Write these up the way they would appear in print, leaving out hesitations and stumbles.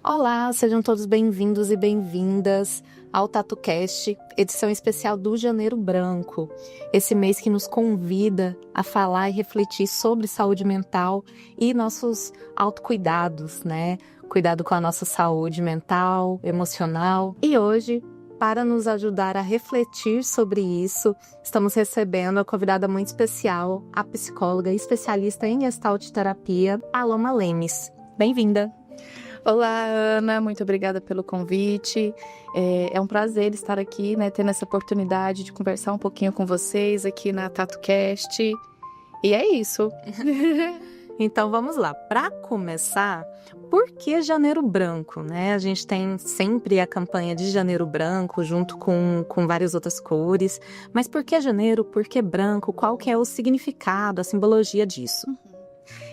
Olá, sejam todos bem-vindos e bem-vindas ao TatuCast, edição especial do Janeiro Branco. Esse mês que nos convida a falar e refletir sobre saúde mental e nossos autocuidados, né? Cuidado com a nossa saúde mental, emocional. E hoje, para nos ajudar a refletir sobre isso, estamos recebendo a convidada muito especial, a psicóloga e especialista em Gestalt terapia, Paloma Lemes. Bem-vinda! Olá, Ana, muito obrigada pelo convite. É um prazer estar aqui, né, tendo essa oportunidade de conversar um pouquinho com vocês aqui na TatuCast. E é isso. Então vamos lá. Para começar, por que Janeiro Branco, né? A gente tem sempre a campanha de Janeiro Branco junto com várias outras cores. Mas por que janeiro? Por que branco? Qual que é o significado, a simbologia disso?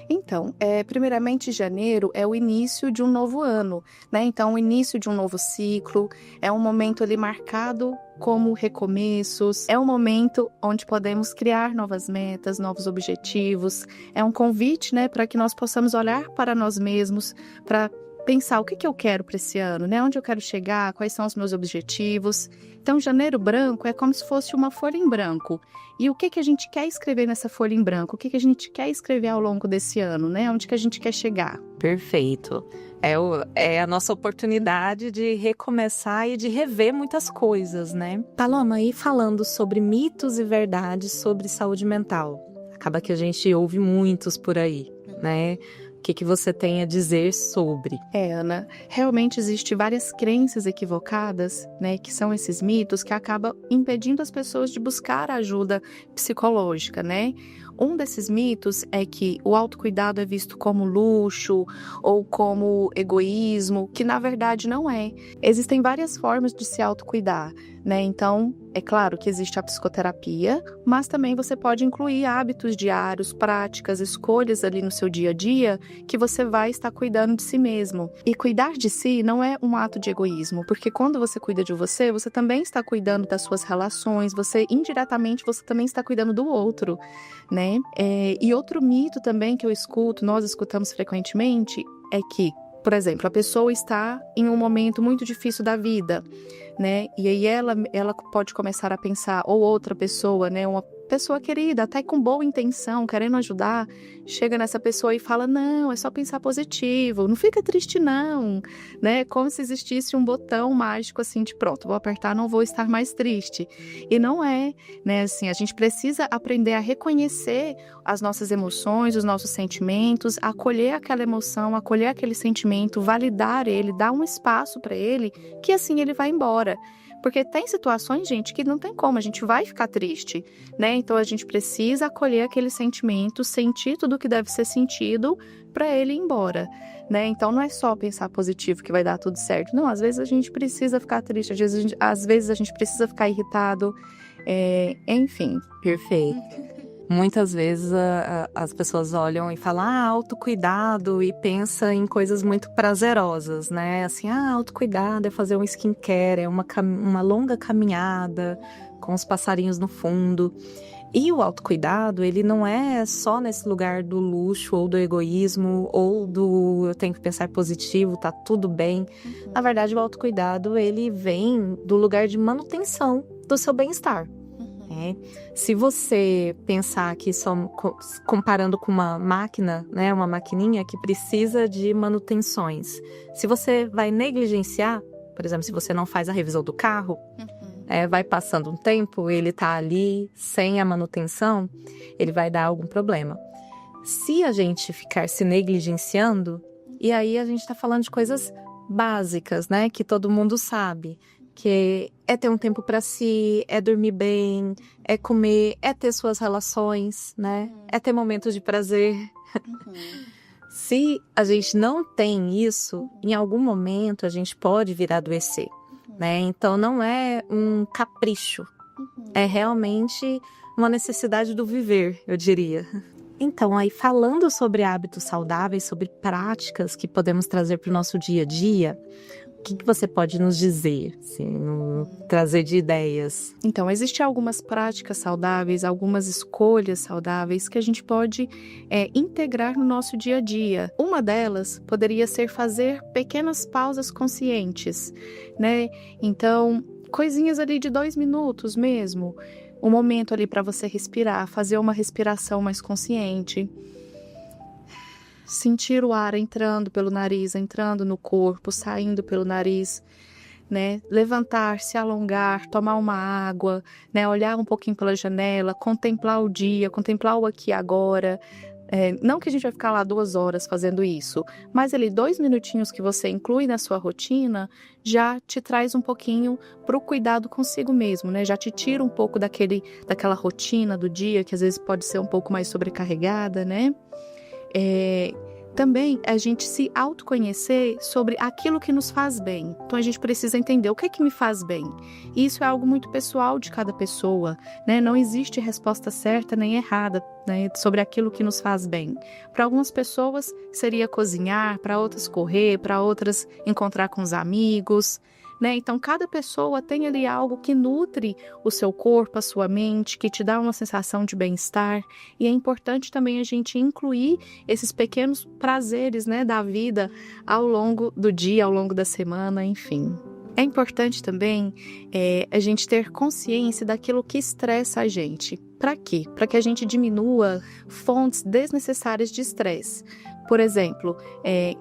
Então, primeiramente, janeiro é o início de um novo ano, né? Então, o início de um novo ciclo, é um momento ali marcado como recomeços, é um momento onde podemos criar novas metas, novos objetivos, é um convite, né, para que nós possamos olhar para nós mesmos, para pensar o que eu quero para esse ano, né? Onde eu quero chegar, quais são os meus objetivos. Então, janeiro branco é como se fosse uma folha em branco. E o que a gente quer escrever nessa folha em branco? O que a gente quer escrever ao longo desse ano, né? Onde que a gente quer chegar? Perfeito. É a nossa oportunidade de recomeçar e de rever muitas coisas, né? Paloma, e falando sobre mitos e verdades sobre saúde mental. Acaba que a gente ouve muitos por aí, né? O que você tem a dizer sobre? Ana, realmente existem várias crenças equivocadas, né, que são esses mitos que acabam impedindo as pessoas de buscar ajuda psicológica, né? Um desses mitos é que o autocuidado é visto como luxo ou como egoísmo, que na verdade não é. Existem várias formas de se autocuidar, né? Então, é claro que existe a psicoterapia, mas também você pode incluir hábitos diários, práticas, escolhas ali no seu dia a dia que você vai estar cuidando de si mesmo. E cuidar de si não é um ato de egoísmo, porque quando você cuida de você, você também está cuidando das suas relações, indiretamente você também está cuidando do outro, né? E outro mito também que nós escutamos frequentemente, é que, por exemplo, a pessoa está em um momento muito difícil da vida, né? E aí ela pode começar a pensar, ou outra pessoa, né? Uma pessoa querida, até com boa intenção, querendo ajudar, chega nessa pessoa e fala, não, é só pensar positivo, não fica triste não, né? Como se existisse um botão mágico assim de pronto, vou apertar, não vou estar mais triste. E não é, né? Assim, a gente precisa aprender a reconhecer as nossas emoções, os nossos sentimentos, acolher aquela emoção, acolher aquele sentimento, validar ele, dar um espaço para ele, que assim ele vai embora. Porque tem situações, gente, que não tem como, a gente vai ficar triste, né? Então a gente precisa acolher aquele sentimento, sentir tudo o que deve ser sentido para ele ir embora, né? Então não é só pensar positivo que vai dar tudo certo. Não, às vezes a gente precisa ficar triste, às vezes a gente precisa ficar irritado, enfim. Perfeito. Muitas vezes as pessoas olham e falam, autocuidado, e pensa em coisas muito prazerosas, né? Assim, autocuidado é fazer um skincare, é uma longa caminhada com os passarinhos no fundo. E o autocuidado, ele não é só nesse lugar do luxo ou do egoísmo ou do eu tenho que pensar positivo, tá tudo bem. Na verdade, o autocuidado, ele vem do lugar de manutenção do seu bem-estar. Se você pensar que só comparando com uma máquina, né, uma maquininha que precisa de manutenções, se você vai negligenciar, por exemplo, se você não faz a revisão do carro, vai passando um tempo, ele está ali sem a manutenção, ele vai dar algum problema. Se a gente ficar se negligenciando, e aí a gente está falando de coisas básicas, né, que todo mundo sabe, que é ter um tempo para si, é dormir bem, é comer, é ter suas relações, né? É ter momentos de prazer. Se a gente não tem isso, em algum momento a gente pode vir a adoecer, né? Então não é um capricho, é realmente uma necessidade do viver, eu diria. Então, aí falando sobre hábitos saudáveis, sobre práticas que podemos trazer para o nosso dia a dia, que você pode nos dizer, assim, trazer de ideias? Então, existem algumas práticas saudáveis, algumas escolhas saudáveis que a gente pode integrar no nosso dia a dia. Uma delas poderia ser fazer pequenas pausas conscientes, né? Então, coisinhas ali de 2 minutos mesmo. Um momento ali para você respirar, fazer uma respiração mais consciente. Sentir o ar entrando pelo nariz, entrando no corpo, saindo pelo nariz, né? Levantar, se alongar, tomar uma água, né? Olhar um pouquinho pela janela, contemplar o dia, contemplar o aqui e agora. Não que a gente vai ficar lá 2 horas fazendo isso, mas ali 2 minutinhos que você inclui na sua rotina já te traz um pouquinho para o cuidado consigo mesmo, né? Já te tira um pouco daquela rotina do dia que às vezes pode ser um pouco mais sobrecarregada, né? Também a gente se autoconhecer sobre aquilo que nos faz bem. Então a gente precisa entender o que é que me faz bem. E isso é algo muito pessoal de cada pessoa, né? Não existe resposta certa nem errada, né, sobre aquilo que nos faz bem. Para algumas pessoas seria cozinhar, para outras correr, para outras encontrar com os amigos, né? Então cada pessoa tem ali algo que nutre o seu corpo, a sua mente, que te dá uma sensação de bem-estar, e é importante também a gente incluir esses pequenos prazeres, né, da vida ao longo do dia, ao longo da semana, enfim. É importante também a gente ter consciência daquilo que estressa a gente. Para quê? Para que a gente diminua fontes desnecessárias de estresse. Por exemplo,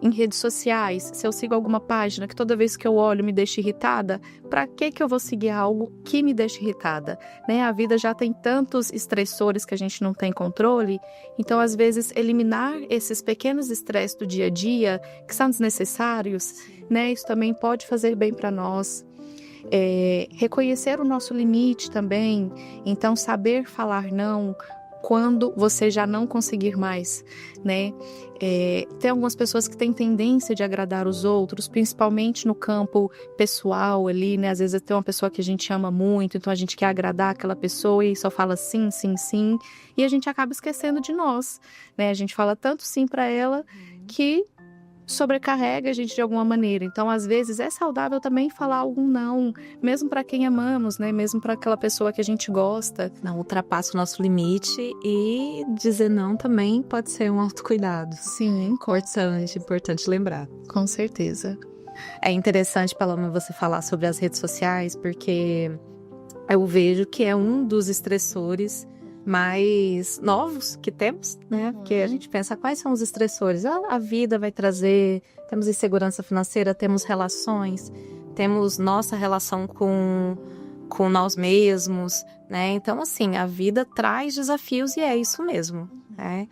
em redes sociais, se eu sigo alguma página que toda vez que eu olho me deixa irritada, para que eu vou seguir algo que me deixa irritada? Né? A vida já tem tantos estressores que a gente não tem controle, então às vezes eliminar esses pequenos estresses do dia a dia, que são desnecessários, né? Isso também pode fazer bem para nós. Reconhecer o nosso limite também, então saber falar não quando você já não conseguir mais, né? Tem algumas pessoas que têm tendência de agradar os outros, principalmente no campo pessoal ali, né? Às vezes tem uma pessoa que a gente ama muito, então a gente quer agradar aquela pessoa e só fala sim, sim, sim, e a gente acaba esquecendo de nós, né? A gente fala tanto sim para ela que sobrecarrega a gente de alguma maneira. Então, às vezes, é saudável também falar algum não, mesmo para quem amamos, né? Mesmo para aquela pessoa que a gente gosta. Não ultrapassa o nosso limite, e dizer não também pode ser um autocuidado. Sim, Importante lembrar. com certeza. É interessante, Paloma, você falar sobre as redes sociais, porque eu vejo que é um dos estressores mais novos que temos, né? Porque a gente pensa, quais são os estressores? A vida vai trazer, temos insegurança financeira, temos relações, temos nossa relação com nós mesmos, né? Então, assim, a vida traz desafios e é isso mesmo, né?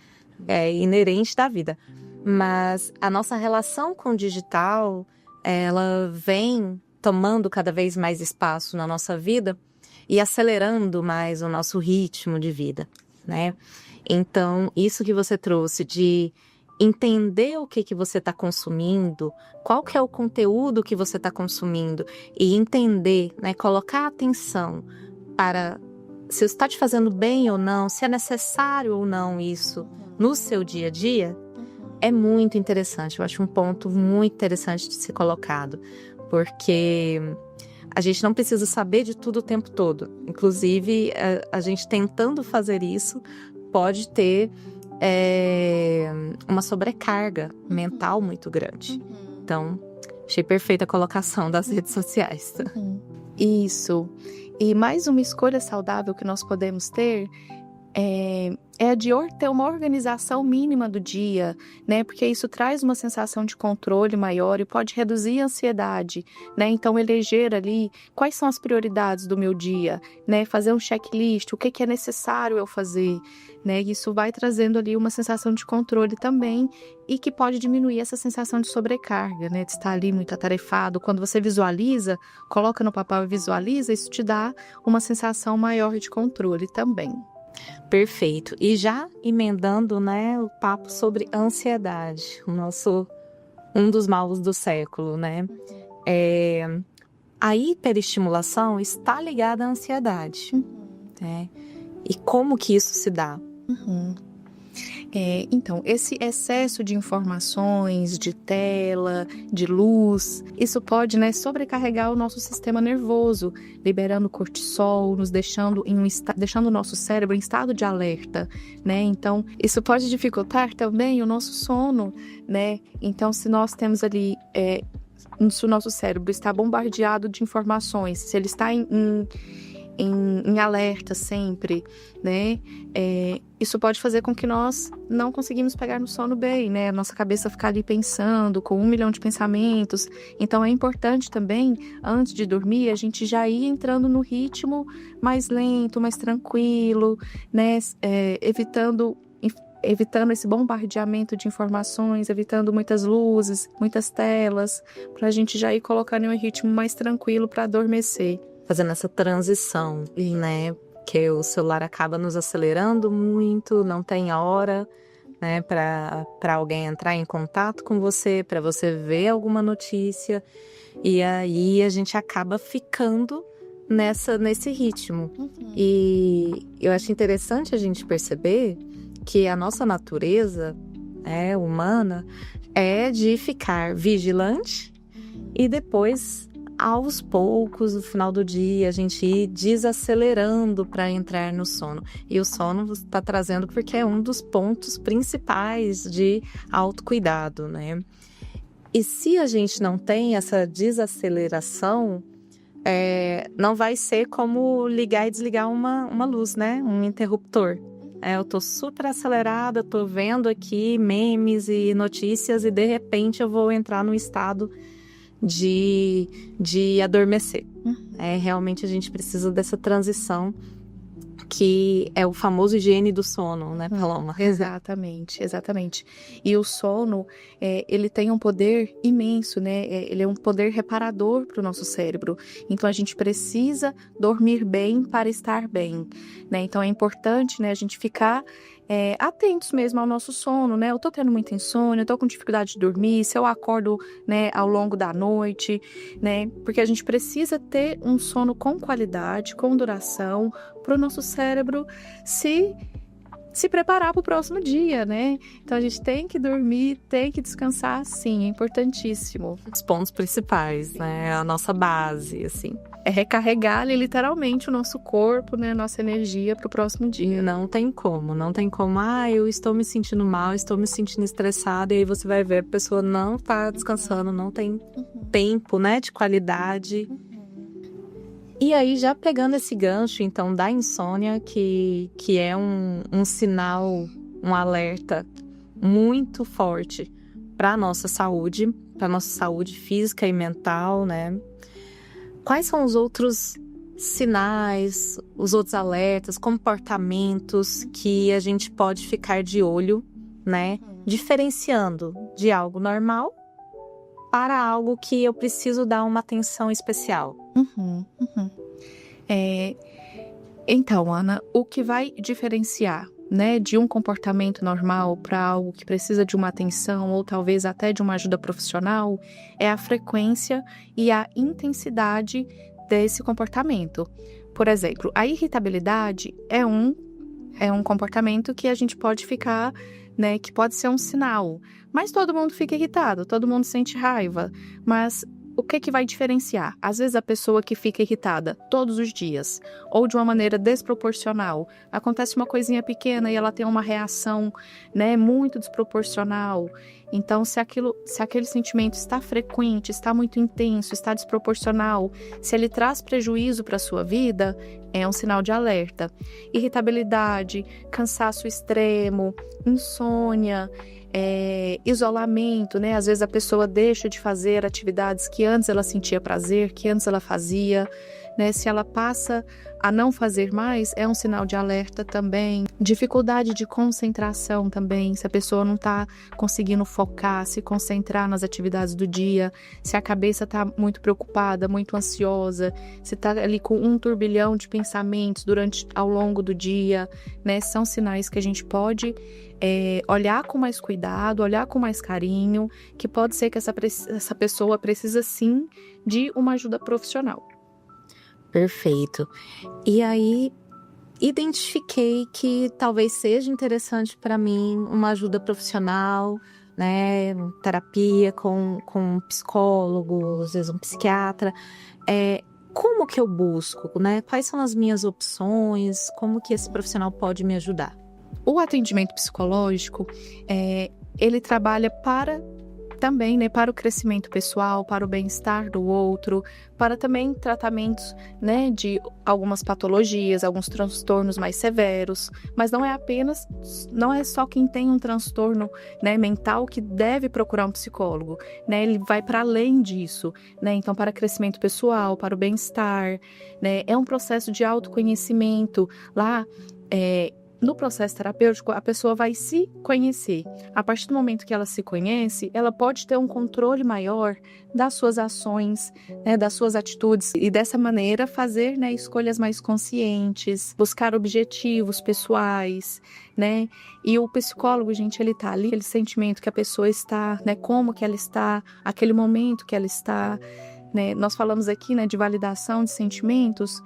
É inerente da vida. Mas a nossa relação com o digital, ela vem tomando cada vez mais espaço na nossa vida e acelerando mais o nosso ritmo de vida, né? Então, isso que você trouxe de entender o que você está consumindo, qual que é o conteúdo que você está consumindo, e entender, né, colocar atenção para se está te fazendo bem ou não, se é necessário ou não isso no seu dia a dia, é muito interessante. Eu acho um ponto muito interessante de ser colocado, porque a gente não precisa saber de tudo o tempo todo. Inclusive, a gente tentando fazer isso pode ter uma sobrecarga mental muito grande. Então, achei perfeita a colocação das redes sociais. Isso. E mais uma escolha saudável que nós podemos ter é a de ter uma organização mínima do dia, né? Porque isso traz uma sensação de controle maior e pode reduzir a ansiedade, né? Então, eleger ali quais são as prioridades do meu dia, né? Fazer um checklist, o que é necessário eu fazer, né? Isso vai trazendo ali uma sensação de controle também e que pode diminuir essa sensação de sobrecarga, né? De estar ali muito atarefado. Quando você visualiza, coloca no papel e visualiza, isso te dá uma sensação maior de controle também. Perfeito. E já emendando, né, o papo sobre ansiedade, um dos males do século, né? A hiperestimulação está ligada à ansiedade, né? E como que isso se dá? Então, esse excesso de informações, de tela, de luz, isso pode, né, sobrecarregar o nosso sistema nervoso, liberando cortisol, nos deixando deixando o nosso cérebro em estado de alerta, né? Então, isso pode dificultar também o nosso sono, né? Então, se nós temos ali, se o nosso cérebro está bombardeado de informações, se ele está em alerta sempre, né? Isso pode fazer com que nós não conseguimos pegar no sono bem, né? A nossa cabeça ficar ali pensando, com 1 milhão de pensamentos. Então, é importante também, antes de dormir, a gente já ir entrando no ritmo mais lento, mais tranquilo, né? Evitando esse bombardeamento de informações, evitando muitas luzes, muitas telas, para a gente já ir colocando em um ritmo mais tranquilo para adormecer. Fazendo essa transição, né? Que o celular acaba nos acelerando muito, não tem hora, né? Para alguém entrar em contato com você, para você ver alguma notícia. E aí a gente acaba ficando nesse ritmo. E eu acho interessante a gente perceber que a nossa natureza humana é de ficar vigilante e depois, aos poucos, no final do dia, a gente ir desacelerando para entrar no sono. E o sono está trazendo porque é um dos pontos principais de autocuidado, né? E se a gente não tem essa desaceleração, não vai ser como ligar e desligar uma luz, né? Um interruptor. Eu tô super acelerada, tô vendo aqui memes e notícias e de repente eu vou entrar num estado de adormecer. Realmente a gente precisa dessa transição, que é o famoso higiene do sono, né, Paloma? Exatamente. E o sono, ele tem um poder imenso, né? Ele é um poder reparador para o nosso cérebro. Então, a gente precisa dormir bem para estar bem, né? Então, é importante, né, a gente ficar atentos mesmo ao nosso sono, né? Eu tô tendo muita insônia, eu tô com dificuldade de dormir, se eu acordo, né, ao longo da noite, né? Porque a gente precisa ter um sono com qualidade, com duração, para o nosso cérebro se preparar para o próximo dia, né? Então a gente tem que dormir, tem que descansar, sim, é importantíssimo. Os pontos principais, né? A nossa base, assim. É recarregar literalmente o nosso corpo, né? A nossa energia para o próximo dia. Não tem como. Eu estou me sentindo mal, estou me sentindo estressada, e aí você vai ver, a pessoa não tá descansando, não tem tempo, né, de qualidade. E aí, já pegando esse gancho, então, da insônia, que é um sinal, um alerta muito forte para a nossa saúde física e mental, né? Quais são os outros sinais, os outros alertas, comportamentos que a gente pode ficar de olho, né? Diferenciando de algo normal para algo que eu preciso dar uma atenção especial. Então, Ana, o que vai diferenciar, né, de um comportamento normal para algo que precisa de uma atenção ou talvez até de uma ajuda profissional é a frequência e a intensidade desse comportamento. Por exemplo, a irritabilidade é um comportamento que a gente pode ficar, né, que pode ser um sinal. Mas todo mundo fica irritado, todo mundo sente raiva. Mas o que vai diferenciar? Às vezes a pessoa que fica irritada todos os dias, ou de uma maneira desproporcional, acontece uma coisinha pequena e ela tem uma reação, né, muito desproporcional. Então, se aquele sentimento está frequente, está muito intenso, está desproporcional, se ele traz prejuízo para a sua vida, é um sinal de alerta. Irritabilidade, cansaço extremo, insônia, isolamento, né? Às vezes a pessoa deixa de fazer atividades que antes ela sentia prazer, que antes ela fazia, né? Se ela passa a não fazer mais, é um sinal de alerta também. Dificuldade de concentração também, se a pessoa não está conseguindo focar, se concentrar nas atividades do dia, se a cabeça está muito preocupada, muito ansiosa, se está ali com um turbilhão de pensamentos ao longo do dia, né? São sinais que a gente pode olhar com mais cuidado, olhar com mais carinho, que pode ser que essa pessoa precisa sim de uma ajuda profissional. Perfeito. E aí, identifiquei que talvez seja interessante para mim uma ajuda profissional, né, terapia com um psicólogo, às vezes um psiquiatra. Como que eu busco, né? Quais são as minhas opções? Como que esse profissional pode me ajudar? O atendimento psicológico, ele trabalha também, né, para o crescimento pessoal, para o bem-estar do outro, para também tratamentos, né, de algumas patologias, alguns transtornos mais severos, mas não é só quem tem um transtorno, né, mental que deve procurar um psicólogo, né, ele vai para além disso, né, então para crescimento pessoal, para o bem-estar, né, é um processo de autoconhecimento. Lá, no processo terapêutico, a pessoa vai se conhecer. A partir do momento que ela se conhece, ela pode ter um controle maior das suas ações, né, das suas atitudes, e dessa maneira fazer, né, escolhas mais conscientes, buscar objetivos pessoais, né? E o psicólogo, gente, ele tá ali, aquele sentimento que a pessoa está, né, como que ela está, aquele momento que ela está, né? Nós falamos aqui, né, de validação de sentimentos.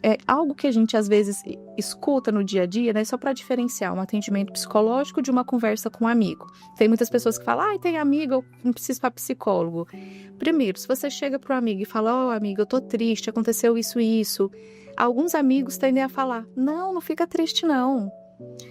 É algo que a gente às vezes escuta no dia a dia, né? Só para diferenciar um atendimento psicológico de uma conversa com um amigo. Tem muitas pessoas que falam, tem amigo, eu não preciso para psicólogo. Primeiro, se você chega para um amigo e fala, amigo, eu tô triste, aconteceu isso e isso. Alguns amigos tendem a falar, não fica triste não.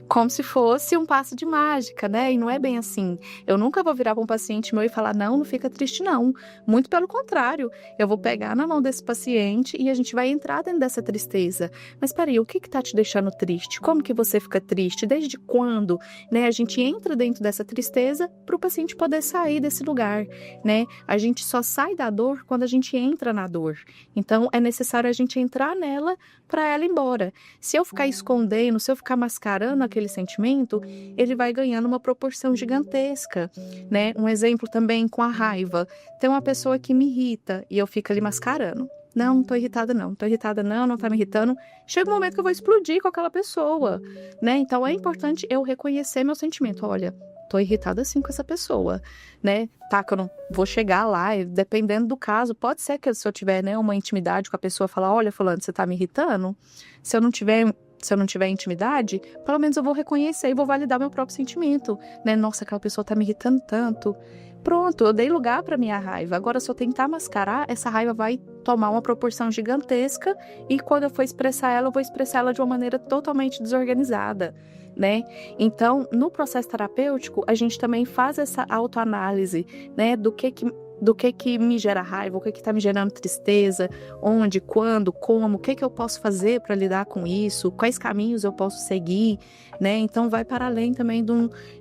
Como se fosse um passe de mágica, né? E não é bem assim. Eu nunca vou virar para um paciente meu e falar, não fica triste não. Muito pelo contrário, eu vou pegar na mão desse paciente e a gente vai entrar dentro dessa tristeza. Mas peraí, o que tá te deixando triste? Como que você fica triste? Desde quando? Né? A gente entra dentro dessa tristeza para o paciente poder sair desse lugar, né? A gente só sai da dor quando a gente entra na dor. Então, é necessário a gente entrar nela para ela ir embora. Se eu ficar escondendo, se eu ficar mascarando aquele sentimento, ele vai ganhando uma proporção gigantesca, né? Um exemplo também com a raiva. Tem uma pessoa que me irrita e eu fico ali mascarando. Não tô irritada não tá me irritando. Chega um momento que eu vou explodir com aquela pessoa, né? Então é importante eu reconhecer meu sentimento. Olha, tô irritada sim com essa pessoa, né? Tá, que eu não vou chegar lá, e dependendo do caso, pode ser que se eu tiver, né, uma intimidade com a pessoa, falar, olha, fulano, você tá me irritando? Se eu não tiver intimidade, pelo menos eu vou reconhecer e vou validar meu próprio sentimento, né? Nossa, aquela pessoa tá me irritando tanto. Pronto, eu dei lugar para minha raiva. Agora, se eu tentar mascarar, essa raiva vai tomar uma proporção gigantesca e quando eu for expressar ela, eu vou expressar ela de uma maneira totalmente desorganizada, né? Então, no processo terapêutico, a gente também faz essa autoanálise, né? Do que me gera raiva, o que está me gerando tristeza, onde, quando, como, o que eu posso fazer para lidar com isso, quais caminhos eu posso seguir, né? Então, vai para além também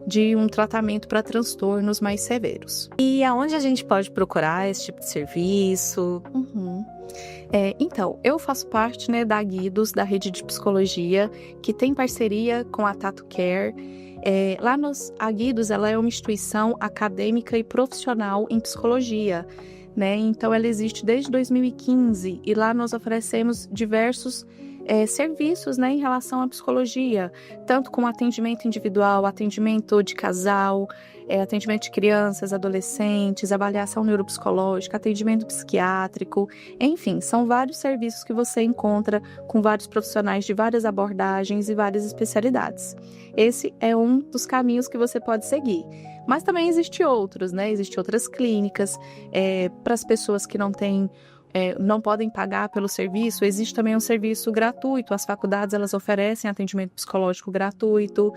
de um tratamento para transtornos mais severos. E aonde a gente pode procurar esse tipo de serviço? Então, eu faço parte, né, da Guidos, da rede de psicologia, que tem parceria com a Tatu Care. A Guidos, ela é uma instituição acadêmica e profissional em psicologia, né? Então, ela existe desde 2015 e lá nós oferecemos diversos serviços, né, em relação à psicologia, tanto com atendimento individual, atendimento de casal, atendimento de crianças, adolescentes, avaliação neuropsicológica, atendimento psiquiátrico, enfim, são vários serviços que você encontra com vários profissionais de várias abordagens e várias especialidades. Esse é um dos caminhos que você pode seguir. Mas também existem outros, né? Existem outras clínicas para as pessoas que não podem pagar pelo serviço. Existe também um serviço gratuito. As faculdades, elas oferecem atendimento psicológico gratuito.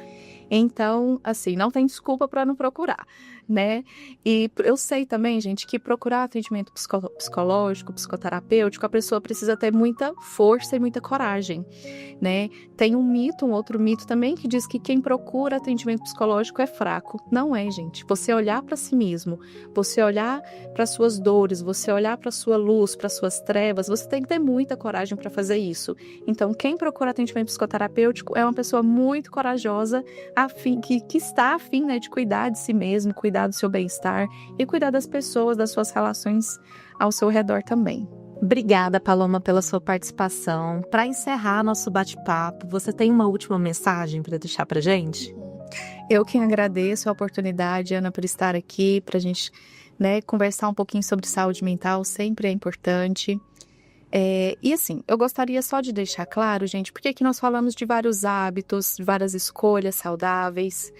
Então, assim, não tem desculpa para não procurar, né? E eu sei também, gente, que procurar atendimento psicológico, psicoterapêutico, a pessoa precisa ter muita força e muita coragem, né? Tem um outro mito também, que diz que quem procura atendimento psicológico é fraco. Não é, gente. Você olhar para si mesmo, você olhar para suas dores, você olhar para sua luz, para suas trevas, você tem que ter muita coragem para fazer isso. Então, quem procura atendimento psicoterapêutico é uma pessoa muito corajosa, que está afim, né, de cuidar de si mesmo, cuidar do seu bem-estar e cuidar das pessoas, das suas relações ao seu redor também. Obrigada, Paloma, pela sua participação. Para encerrar nosso bate-papo, você tem uma última mensagem para deixar para gente? Eu que agradeço a oportunidade, Ana, por estar aqui, para a gente, né, conversar um pouquinho sobre saúde mental, sempre é importante. E assim, eu gostaria só de deixar claro, gente, porque aqui nós falamos de vários hábitos, de várias escolhas saudáveis,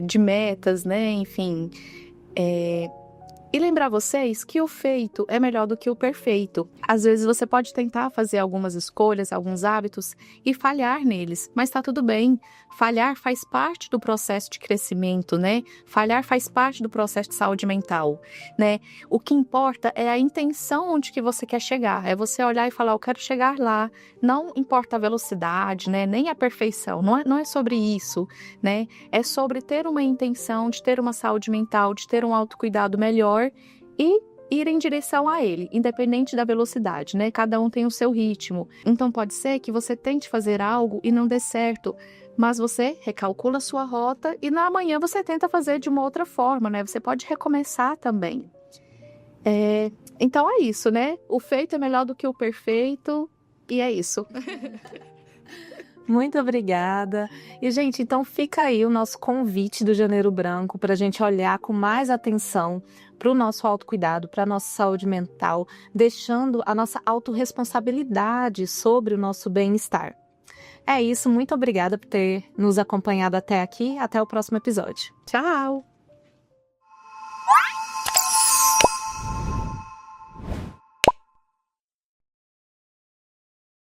de metas, né? Enfim. E lembrar vocês que o feito é melhor do que o perfeito. Às vezes você pode tentar fazer algumas escolhas, alguns hábitos e falhar neles, mas tá tudo bem. Falhar faz parte do processo de crescimento, né? Falhar faz parte do processo de saúde mental, né? O que importa é a intenção onde que você quer chegar. É você olhar e falar, eu quero chegar lá. Não importa a velocidade, né? Nem a perfeição. Não é sobre isso, né? É sobre ter uma intenção de ter uma saúde mental, de ter um autocuidado melhor e ir em direção a ele, independente da velocidade, né? Cada um tem o seu ritmo. Então pode ser que você tente fazer algo e não dê certo, mas você recalcula a sua rota e na manhã você tenta fazer de uma outra forma, né? Você pode recomeçar também. Então é isso, né? O feito é melhor do que o perfeito e é isso. Muito obrigada. E, gente, então fica aí o nosso convite do Janeiro Branco para a gente olhar com mais atenção para o nosso autocuidado, para a nossa saúde mental, deixando a nossa autorresponsabilidade sobre o nosso bem-estar. É isso, muito obrigada por ter nos acompanhado até aqui. Até o próximo episódio. Tchau!